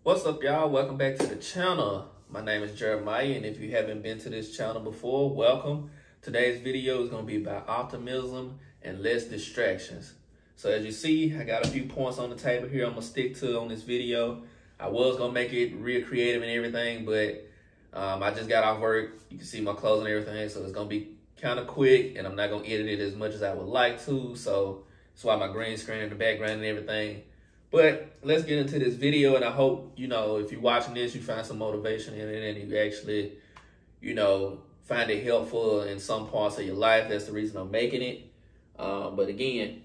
What's up, y'all? Welcome back to the channel. My name is Jeremiah, and if you haven't been to this channel before, welcome. Today's video is going to be about optimism and less distractions. So as you see, I got a few points on the table here I'm going to stick to on this video. I was going to make it real creative and everything, but I just got off work. You can see my clothes and everything, so it's going to be kind of quick, and I'm not going to edit it as much as I would like to, so that's why my green screen in the background and everything. But let's get into this video, and I hope, if you're watching this, you find some motivation in it and you actually, find it helpful in some parts of your life. That's the reason I'm making it. But again,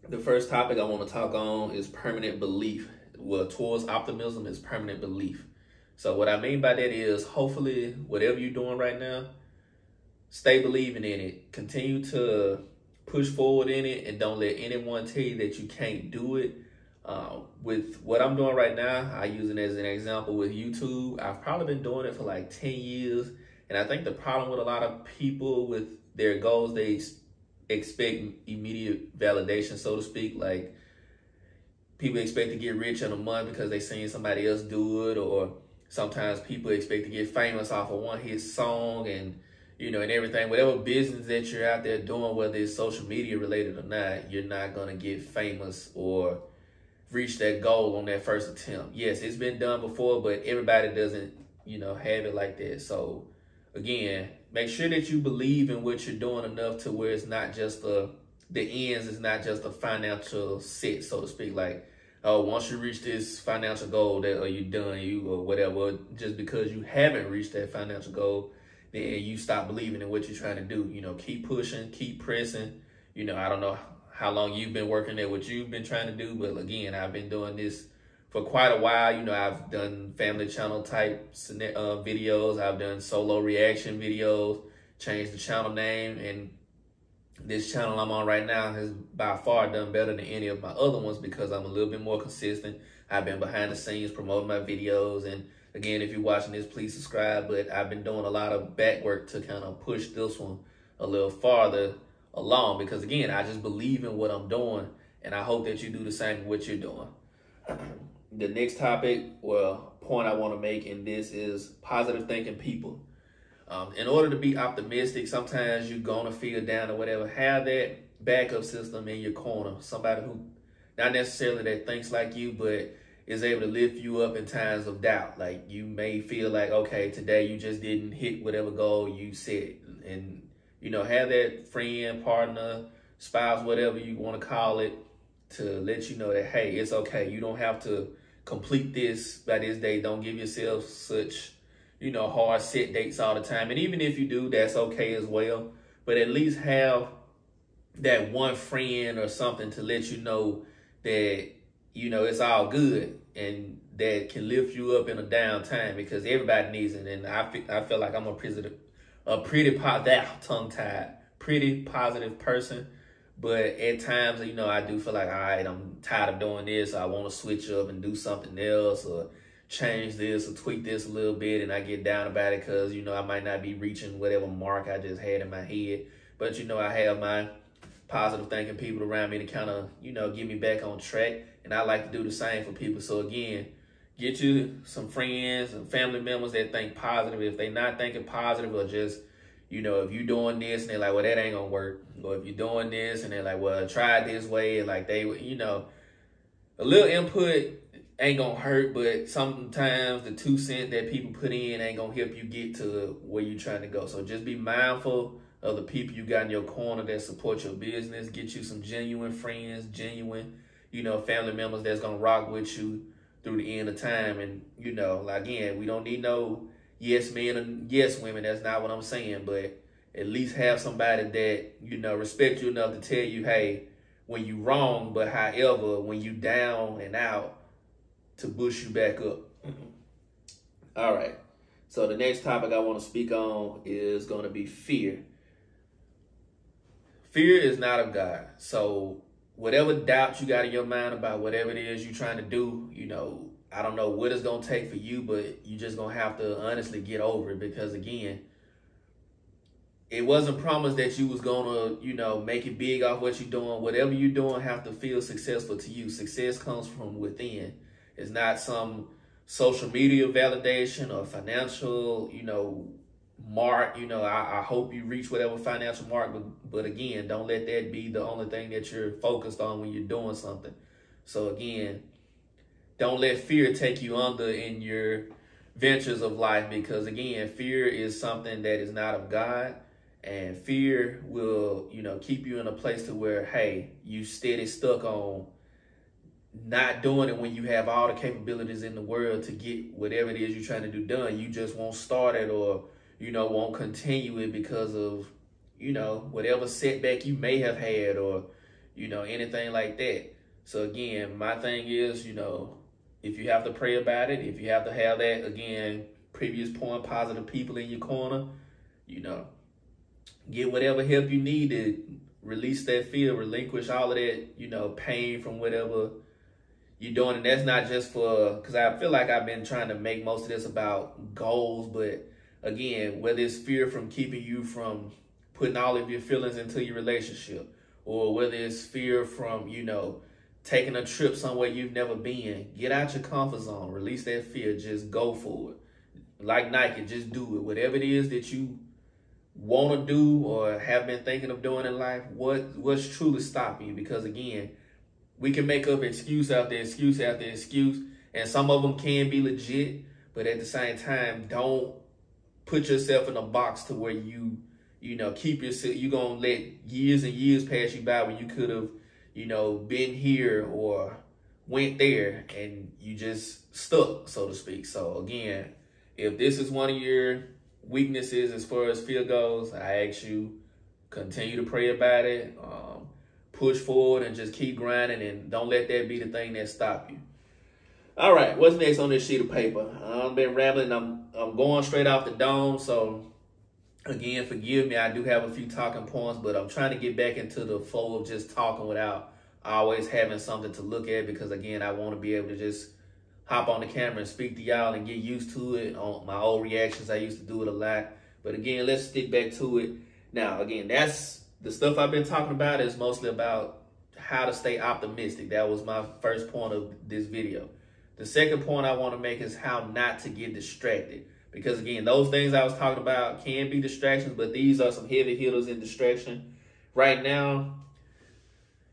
the first topic I want to talk on is permanent belief. Well, towards optimism is permanent belief. So what I mean by that is, hopefully, whatever you're doing right now, stay believing in it. Continue to push forward in it, and don't let anyone tell you that you can't do it. With what I'm doing right now, I use it as an example with YouTube. I've probably been doing it for like 10 years. And I think the problem with a lot of people with their goals, they expect immediate validation, so to speak. Like, people expect to get rich in a month because they seen somebody else do it. Or sometimes people expect to get famous off a one-hit song and everything. Whatever business that you're out there doing, whether it's social media related or not, you're not going to get famous or reach that goal on that first attempt. Yes, it's been done before, but everybody doesn't, have it like that. So again, make sure that you believe in what you're doing enough to where it's not just the ends is not just a financial set, so to speak. Like, oh, once you reach this financial goal, that or you done, or whatever. Just because you haven't reached that financial goal, then you stop believing in what you're trying to do. Keep pushing, keep pressing. I don't know how long you've been working at what you've been trying to do. But again, I've been doing this for quite a while. I've done family channel type videos. I've done solo reaction videos, changed the channel name. And this channel I'm on right now has by far done better than any of my other ones because I'm a little bit more consistent. I've been behind the scenes promoting my videos. And again, if you're watching this, please subscribe. But I've been doing a lot of back work to kind of push this one a little farther along, because again, I just believe in what I'm doing, and I hope that you do the same with what you're doing. The next topic, point I want to make in this is positive thinking people. In order to be optimistic, sometimes you're gonna feel down or whatever. Have that backup system in your corner, somebody who not necessarily that thinks like you, but is able to lift you up in times of doubt. Like, you may feel like, okay, today you just didn't hit whatever goal you set, and have that friend, partner, spouse, whatever you want to call it, to let you know that, hey, it's okay. You don't have to complete this by this day. Don't give yourself such, hard set dates all the time. And even if you do, that's okay as well. But at least have that one friend or something to let you know that, it's all good, and that can lift you up in a down time, because everybody needs it. And I feel like I'm a pretty positive person, but at times, I do feel like, all right, I'm tired of doing this. I want to switch up and do something else, or change this or tweak this a little bit, and I get down about it because, I might not be reaching whatever mark I just had in my head. But, I have my positive thinking people around me to kind of, get me back on track, and I like to do the same for people. So again, get you some friends and family members that think positive. If they're not thinking positive, or just, if you're doing this and they're like, well, that ain't gonna work. Or if you're doing this and they're like, well, try it this way. And like, they, a little input ain't gonna hurt, but sometimes the 2 cents that people put in ain't gonna help you get to where you're trying to go. So just be mindful of the people you got in your corner that support your business. Get you some genuine friends, genuine, family members that's gonna rock with you through the end of time. And, again, we don't need no yes men and yes women. That's not what I'm saying. But at least have somebody that, respect you enough to tell you, hey, when you wrong, but however, when you down and out, to boost you back up. All right. So the next topic I want to speak on is going to be fear. Fear is not of God. So whatever doubt you got in your mind about whatever it is you're trying to do, I don't know what it's going to take for you, but you just going to have to honestly get over it, because again, it wasn't promised that you was going to, make it big off what you're doing. Whatever you're doing have to feel successful to you. Success comes from within. It's not some social media validation or financial, mark. I hope you reach whatever financial mark, but again, don't let that be the only thing that you're focused on when you're doing something. So again, don't let fear take you under in your ventures of life, because again, fear is something that is not of God, and fear will, keep you in a place to where, hey, you steady stuck on not doing it when you have all the capabilities in the world to get whatever it is you're trying to do done. You just won't start it, or, won't continue it because of, whatever setback you may have had, or, anything like that. So again, my thing is, if you have to pray about it, if you have to have that, again, previous point, positive people in your corner, get whatever help you need to release that fear, relinquish all of that, pain from whatever you're doing. And that's not just for, because I feel like I've been trying to make most of this about goals, but again, whether it's fear from keeping you from putting all of your feelings into your relationship, or whether it's fear from, taking a trip somewhere you've never been, get out your comfort zone, release that fear, just go for it. Like Nike, just do it. Whatever it is that you want to do or have been thinking of doing in life, what's truly stopping you? Because again, we can make up excuse after excuse after excuse, and some of them can be legit, but at the same time, don't put yourself in a box to where you keep yourself, you're going to let years and years pass you by when you could have, been here or went there, and you just stuck, so to speak. So again, if this is one of your weaknesses as far as fear goes, I ask you, continue to pray about it, push forward, and just keep grinding, and don't let that be the thing that stop you. All right, what's next on this sheet of paper? I've been rambling. I'm going straight off the dome, so again, forgive me. I do have a few talking points, but I'm trying to get back into the flow of just talking without always having something to look at, because again, I want to be able to just hop on the camera and speak to y'all and get used to it. On my old reactions, I used to do it a lot, but again, let's stick back to it. Now, again, that's the stuff I've been talking about is mostly about how to stay optimistic. That was my first point of this video. The second point I want to make is how not to get distracted. Because again, those things I was talking about can be distractions, but these are some heavy hitters in distraction. Right now,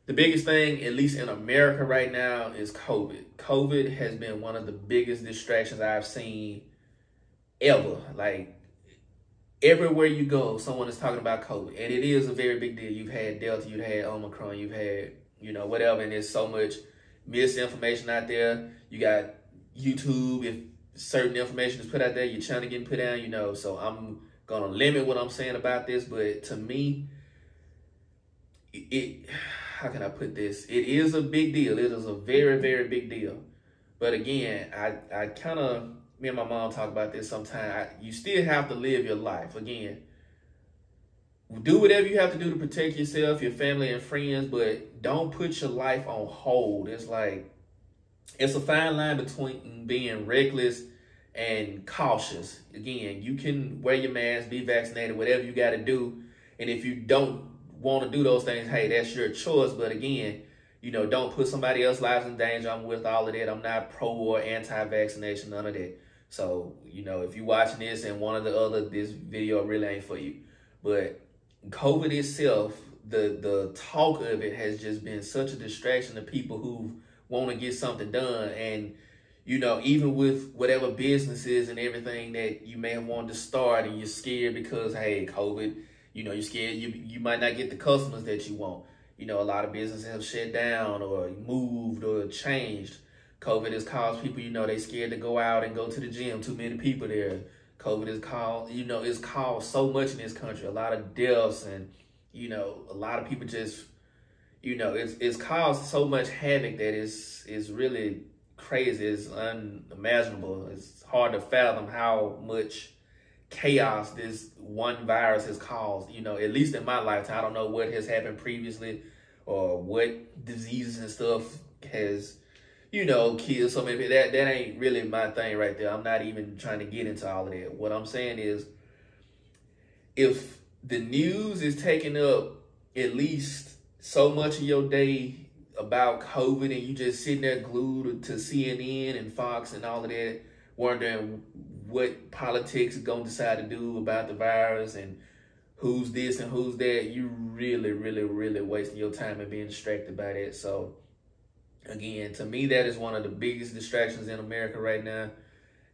the biggest thing, at least in America right now, is COVID. COVID has been one of the biggest distractions I've seen ever. Like, everywhere you go, someone is talking about COVID. And it is a very big deal. You've had Delta, you've had Omicron, you've had, whatever. And there's so much misinformation out there. You got YouTube. If certain information is put out there, your channel getting put down, So I'm going to limit what I'm saying about this. But to me, how can I put this? It is a big deal. It is a very, very big deal. But again, I kind of, me and my mom talk about this sometimes. You still have to live your life. Again, do whatever you have to do to protect yourself, your family, and friends, but don't put your life on hold. It's like, it's a fine line between being reckless and cautious. Again, you can wear your mask, be vaccinated, whatever you got to do. And if you don't want to do those things, hey, that's your choice. But again, don't put somebody else's lives in danger. I'm with all of that. I'm not pro or anti-vaccination, none of that. So, if you're watching this and one or the other, this video really ain't for you. But COVID itself, the talk of it has just been such a distraction to people who want to get something done. And, even with whatever businesses and everything that you may have wanted to start, and you're scared because, hey, COVID, you're scared you might not get the customers that you want. A lot of businesses have shut down or moved or changed. COVID has caused people, they scared to go out and go to the gym. Too many people there. COVID has caused, it's caused so much in this country. A lot of deaths, and, a lot of people just, it's caused so much havoc that it's really crazy. It's unimaginable. It's hard to fathom how much chaos this one virus has caused, at least in my lifetime. I don't know what has happened previously or what diseases and stuff has, killed so many people. That ain't really my thing right there. I'm not even trying to get into all of that. What I'm saying is, if the news is taking up at least so much of your day about COVID, and you just sitting there glued to CNN and Fox and all of that, wondering what politics is going to decide to do about the virus and who's this and who's that, you really, really, really wasting your time and being distracted by that. So again, to me, that is one of the biggest distractions in America right now.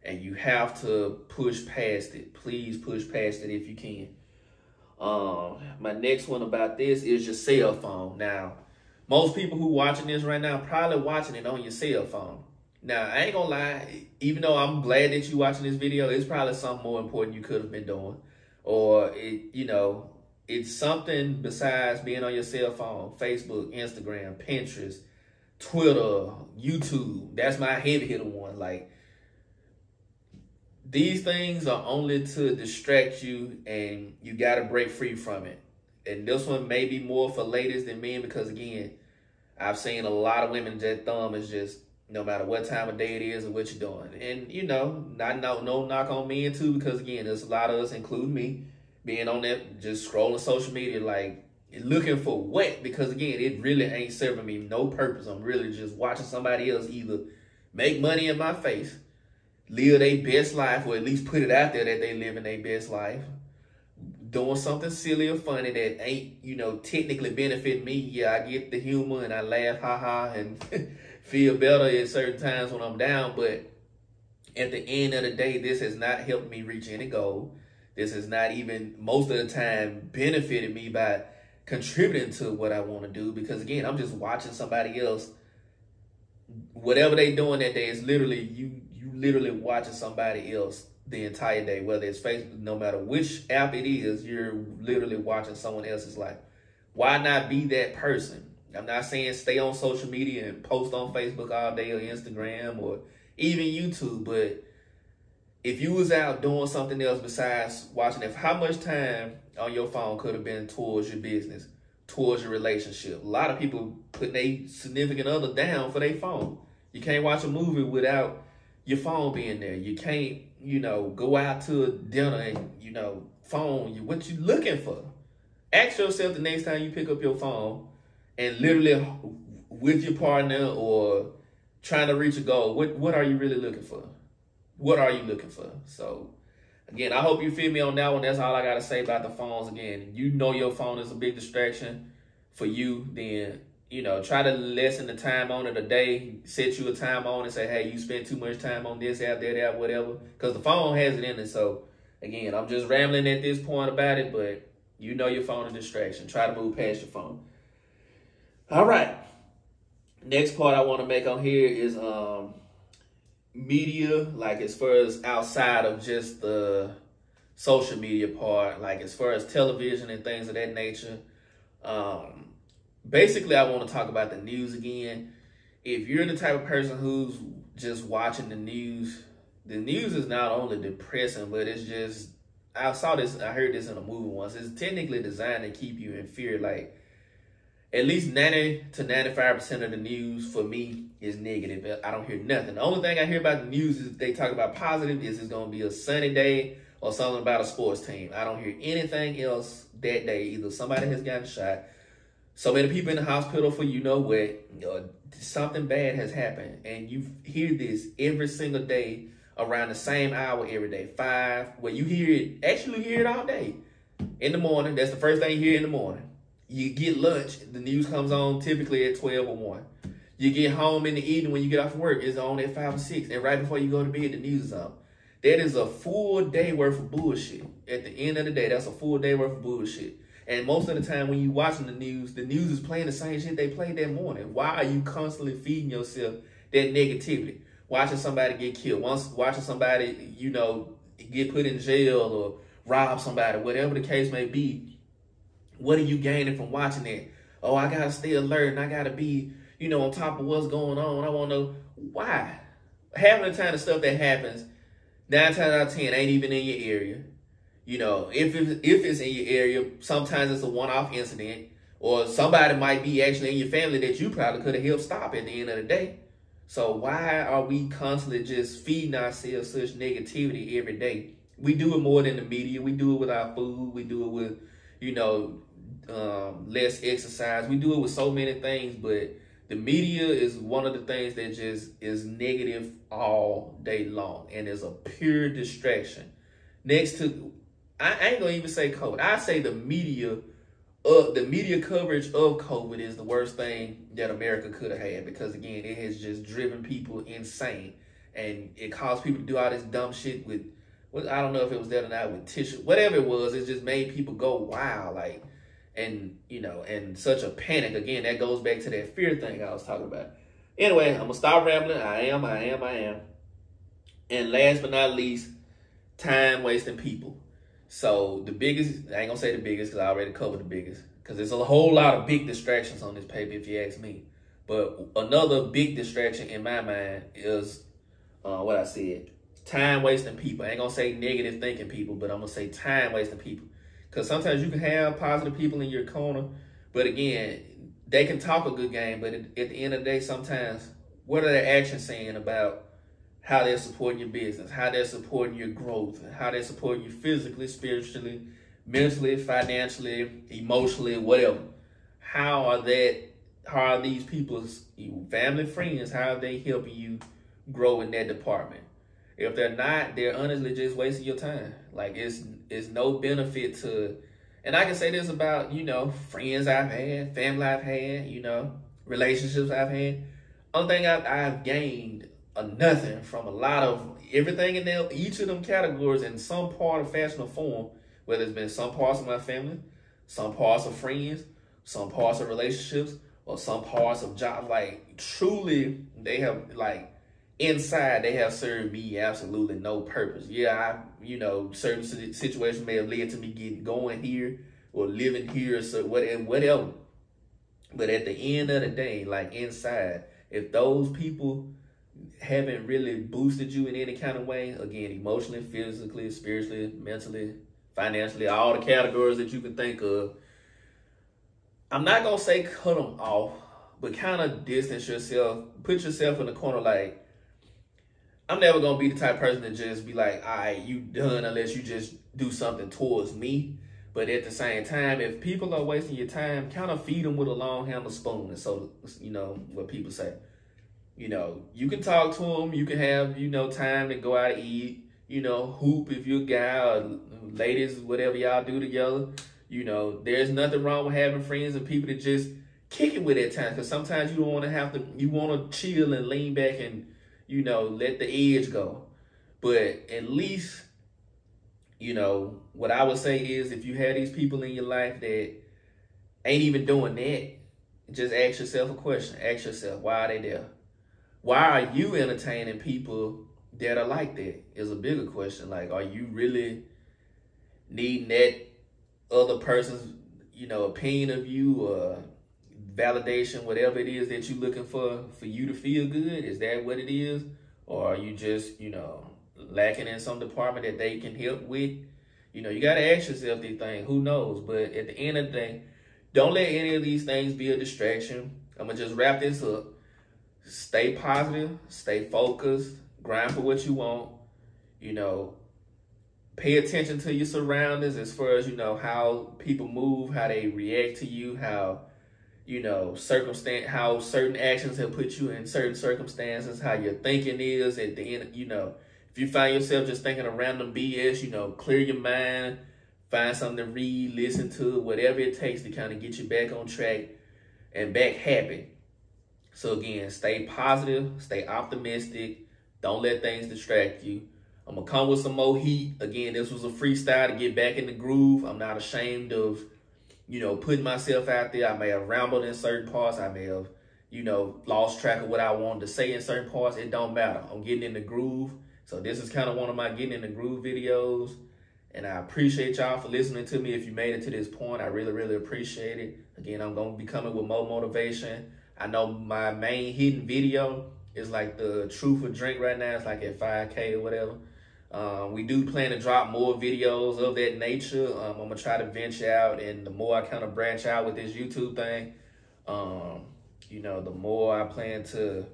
And you have to push past it. Please push past it if you can. My next one about this is your cell phone. Now, most people who watching this right now probably watching it on your cell phone. Now, I ain't gonna lie, even though I'm glad that you watching this video, it's probably something more important you could have been doing. Or, it's something besides being on your cell phone, Facebook, Instagram, Pinterest, Twitter, YouTube. That's my heavy hitter one. Like, these things are only to distract you, and you got to break free from it. And this one may be more for ladies than men because, again, I've seen a lot of women that thumb is just no matter what time of day it is or what you're doing. And, no knock on men too, because, again, there's a lot of us, including me, being on that, just scrolling social media, like, looking for what? Because, again, it really ain't serving me no purpose. I'm really just watching somebody else either make money in my face, live their best life, or at least put it out there that they live in their best life, doing something silly or funny that ain't, technically benefit me. Yeah, I get the humor and I laugh, haha, and feel better at certain times when I'm down. But at the end of the day, this has not helped me reach any goal. This has not even, most of the time, benefited me by contributing to what I want to do. Because, again, I'm just watching somebody else. Whatever they doing that day is literally, you literally watching somebody else the entire day, whether it's Facebook, no matter which app it is, you're literally watching someone else's life. Why not be that person? I'm not saying stay on social media and post on Facebook all day or Instagram or even YouTube, but if you was out doing something else besides watching it, how much time on your phone could have been towards your business, towards your relationship? A lot of people putting a significant other down for their phone. You can't watch a movie without your phone being there. You can't, go out to a dinner and, phone, what you looking for? Ask yourself the next time you pick up your phone and literally with your partner or trying to reach a goal, what are you really looking for? What are you looking for? So, again, I hope you feel me on that one. That's all I got to say about the phones. Again, your phone is a big distraction for you, then, try to lessen the time on it a day. Set you a time on and say, hey, you spend too much time on this app, that app, whatever. Because the phone has it in it. So, again, I'm just rambling at this point about it, but your phone is a distraction. Try to move past your phone. All right. Next part I want to make on here is media, like as far as outside of just the social media part, like as far as television and things of that nature. Basically, I want to talk about the news again. If you're the type of person who's just watching the news is not only depressing, but it's just, I heard this in a movie once, it's technically designed to keep you in fear. Like, at least 90 to 95% of the news for me is negative. I don't hear nothing. The only thing I hear about the news is they talk about positive, is it's going to be a sunny day or something about a sports team. I don't hear anything else that day. Either somebody has gotten shot, so many people in the hospital for something bad has happened. And you hear this every single day around the same hour every day. 5, where you hear it all day. In the morning, that's the first thing you hear in the morning. You get lunch, the news comes on typically at 12 or 1. You get home in the evening when you get off work, it's on at 5 or 6. And right before you go to bed, the news is on. That is a full day worth of bullshit. At the end of the day, that's a full day worth of bullshit. And most of the time when you watching the news is playing the same shit they played that morning. Why are you constantly feeding yourself that negativity? Watching somebody get killed, watching somebody, get put in jail or rob somebody, whatever the case may be. What are you gaining from watching that? Oh, I got to stay alert and I got to be, on top of what's going on. I want to know why. Half of the time, the stuff that happens, 9 times out of 10 ain't even in your area. If it's in your area, sometimes it's a one-off incident, or somebody might be actually in your family that you probably could have helped stop at the end of the day. So why are we constantly just feeding ourselves such negativity every day? We do it more than the media. We do it with our food. We do it with, less exercise. We do it with so many things, but The media is one of the things that just is negative all day long and is a pure distraction. Next to, I ain't gonna even say COVID. I say the media coverage of COVID is the worst thing that America could have had, because again, it has just driven people insane, and it caused people to do all this dumb shit with, I don't know if it was that or not, with tissue, whatever it was. It just made people go wild, like, and you know, and such a panic. Again, that goes back to that fear thing I was talking about. Anyway, I'm gonna stop rambling. I am. And last but not least, time wasting people. So the biggest, I ain't gonna say the biggest because I already covered the biggest, because there's a whole lot of big distractions on this paper if you ask me. But another big distraction in my mind is what I said, time wasting people. I ain't gonna say negative thinking people, but I'm gonna say time wasting people. Because sometimes you can have positive people in your corner, but again, they can talk a good game, but at the end of the day, sometimes, what are their actions saying about how they're supporting your business, how they're supporting your growth, how they're supporting you physically, spiritually, mentally, financially, emotionally, whatever? How are these people's family, friends, how are they helping you grow in that department? If they're not, they're honestly just wasting your time. Like, it's no benefit to, and I can say this about, you know, friends I've had, family I've had, you know, relationships I've had. Only thing I've gained nothing from a lot of everything in there, each of them categories in some part of fashion or form, whether it's been some parts of my family, some parts of friends, some parts of relationships, or some parts of jobs. Like, truly, they have, like, inside, they have served me absolutely no purpose. Yeah, you know, certain situations may have led to me going here or living here, so whatever. But at the end of the day, like, inside, if those people haven't really boosted you in any kind of way, again, emotionally, physically, spiritually, mentally, financially, all the categories that you can think of, I'm not gonna say cut them off, but kind of distance yourself, put yourself in the corner. Like, I'm never going to be the type of person to just be like, all right, you done, unless you just do something towards me. But at the same time, if people are wasting your time, kind of feed them with a long handled spoon. And so, you know, what people say, you know, you can talk to them. You can have, you know, time to go out and eat, you know, hoop if you're a guy, or ladies, whatever y'all do together. You know, there's nothing wrong with having friends and people to just kick it with at times. Because sometimes you don't want to have to, you want to chill and lean back and, you know, let the edge go. But at least, you know, what I would say is, if you have these people in your life that ain't even doing that, just ask yourself a question. Ask yourself, why are they there? Why are you entertaining people that are like that? Is a bigger question. Like, are you really needing that other person's, you know, opinion of you, or validation, whatever it is that you're looking for you to feel good? Is that what it is? Or are you just, you know, lacking in some department that they can help with? You know, you got to ask yourself these things. Who knows? But at the end of the day, don't let any of these things be a distraction. I'm going to just wrap this up. Stay positive, stay focused, grind for what you want. You know, pay attention to your surroundings as far as, you know, how people move, how they react to you, how, you know, how certain actions have put you in certain circumstances, how your thinking is at the end. You know, if you find yourself just thinking of random BS, you know, clear your mind, find something to read, listen to, whatever it takes to kind of get you back on track and back happy. So again, stay positive, stay optimistic. Don't let things distract you. I'm going to come with some more heat. Again, this was a freestyle to get back in the groove. I'm not ashamed of, you know, putting myself out there. I may have rambled in certain parts. I may have, you know, lost track of what I wanted to say in certain parts. It don't matter. I'm getting in the groove. So this is kind of one of my getting in the groove videos. And I appreciate y'all for listening to me. If you made it to this point, I really, really appreciate it. Again, I'm going to be coming with more motivation. I know my main hidden video is like the truth or drink right now. It's like at 5K or whatever. We do plan to drop more videos of that nature. I'm going to try to venture out, and the more I kind of branch out with this YouTube thing, you know, the more I plan to,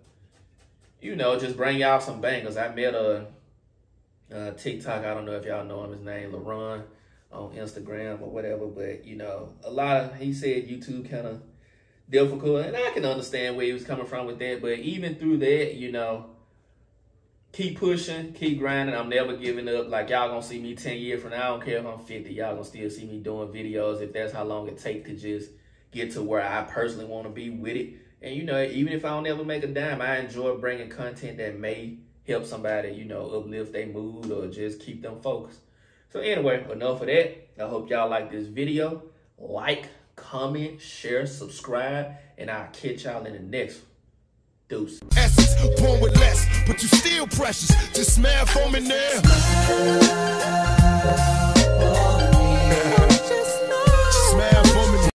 you know, just bring y'all some bangers. I met a TikTok, I don't know if y'all know him, his name LaRon on Instagram or whatever, but, you know, he said YouTube kind of difficult, and I can understand where he was coming from with that. But even through that, you know, keep pushing, keep grinding. I'm never giving up. Like, y'all gonna see me 10 years from now. I don't care if I'm 50. Y'all gonna still see me doing videos if that's how long it takes to just get to where I personally want to be with it. And, you know, even if I don't ever make a dime, I enjoy bringing content that may help somebody, you know, uplift their mood or just keep them focused. So anyway, enough of that. I hope y'all like this video. Like, comment, share, subscribe, and I'll catch y'all in the next one. Deuce. Essence, born with less, but you still precious. Just smell for me now.